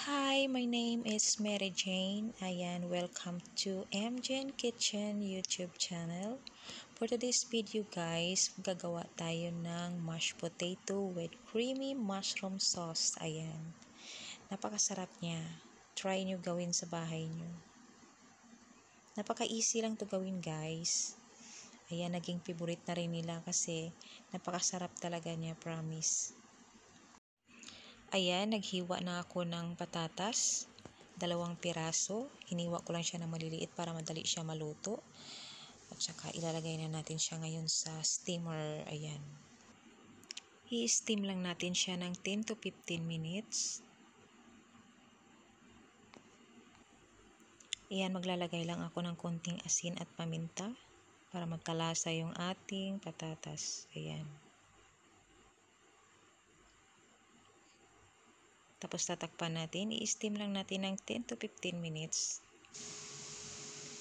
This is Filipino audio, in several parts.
Hi, my name is Mary Jane. Ayan, welcome to MJN Kitchen YouTube channel. For today's video guys, gagawa tayo ng mashed potato with creamy mushroom sauce. Ayan, napakasarap niya. Try nyo gawin sa bahay nyo. Napaka-easy lang to gawin guys. Ayan, naging favorite na rin nila kasi napakasarap talaga niya, promise. Ayan, naghiwa na ako ng patatas, 2 piraso. Hiniwa ko lang siya na maliliit para madali siya maluto. At saka ilalagay na natin siya ngayon sa steamer. Ayan. I-steam lang natin siya ng 10 to 15 minutes. Ayan, maglalagay lang ako ng konting asin at paminta para magkalasa yung ating patatas. Ayan. Tapos tatakpan natin, i-steam lang natin ng 10 to 15 minutes.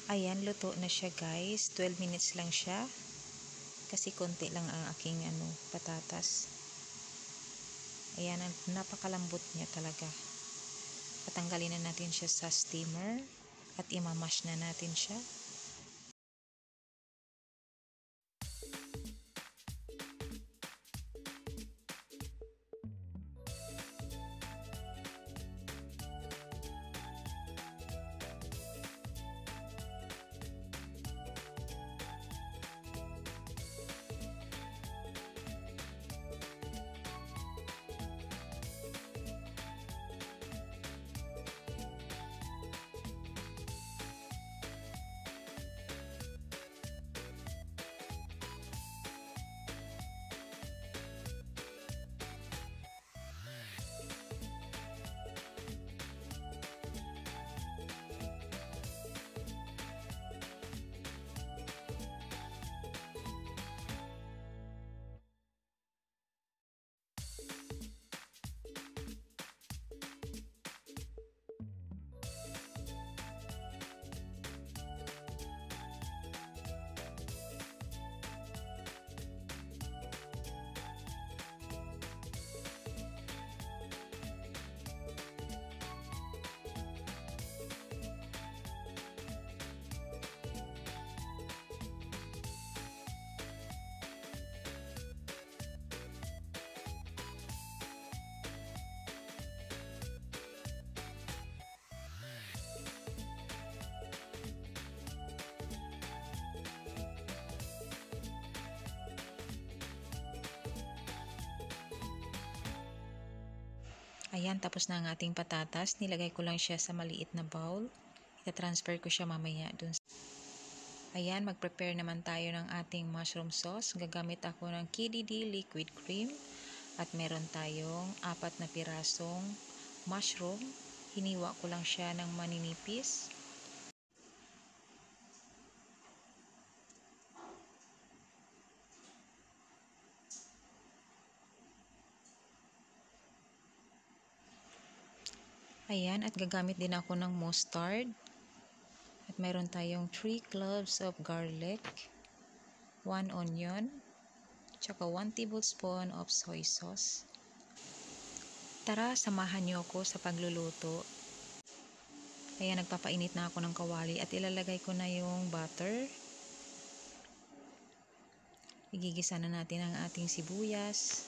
Ayan, luto na siya guys. 12 minutes lang siya. Kasi konti lang ang aking patatas. Ayan, napakalambot niya talaga. Patanggalin na natin siya sa steamer at imamash na natin siya. Ayan, tapos na ang ating patatas. Nilagay ko lang siya sa maliit na bowl. Ita-transfer ko siya mamaya dun. Ayan, mag-prepare naman tayo ng ating mushroom sauce. Gagamit ako ng KDD liquid cream. At meron tayong 4 pirasong mushroom. Hiniwa ko lang siya ng maninipis. Ayan, at gagamit din ako ng mustard. At meron tayong 3 cloves of garlic, 1 onion, tsaka 1 tablespoon of soy sauce. Tara, samahan niyo ako sa pagluluto. Ayan, nagpapainit na ako ng kawali at ilalagay ko na yung butter. Igigisa na natin ang ating sibuyas.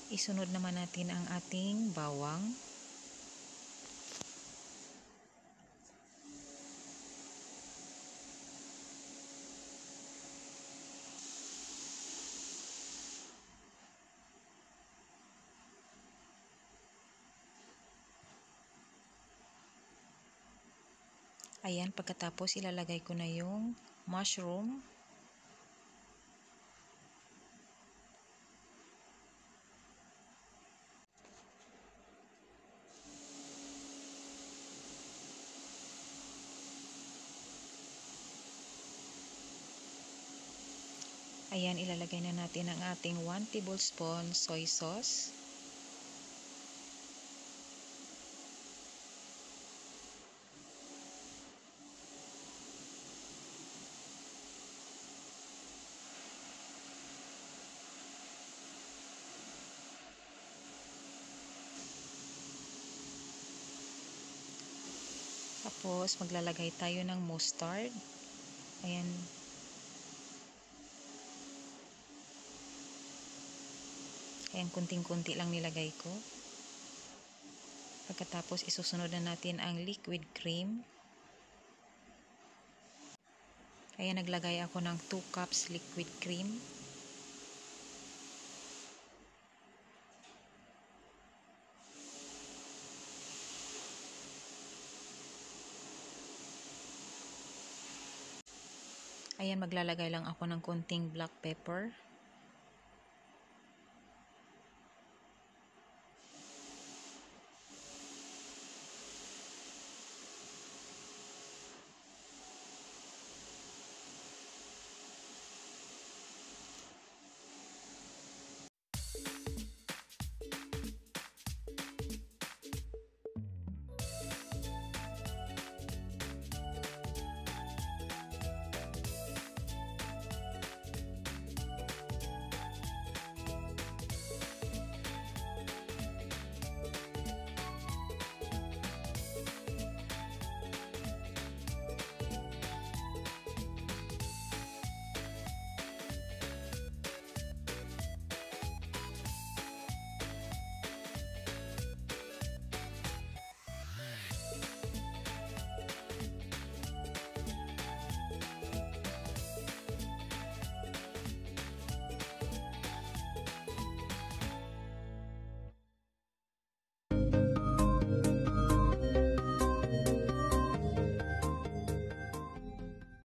Isunod naman natin ang ating bawang. Ayan, pagkatapos ilalagay ko na yung mushroom. Ayan, ilalagay na natin ang ating 1 tablespoon soy sauce. Tapos, maglalagay tayo ng mustard. Ayan. Ayan, kunting-kunti lang nilagay ko. Pagkatapos, isusunod na natin ang liquid cream. Ayan, naglagay ako ng 2 cups liquid cream. Ayan, maglalagay lang ako ng konting black pepper.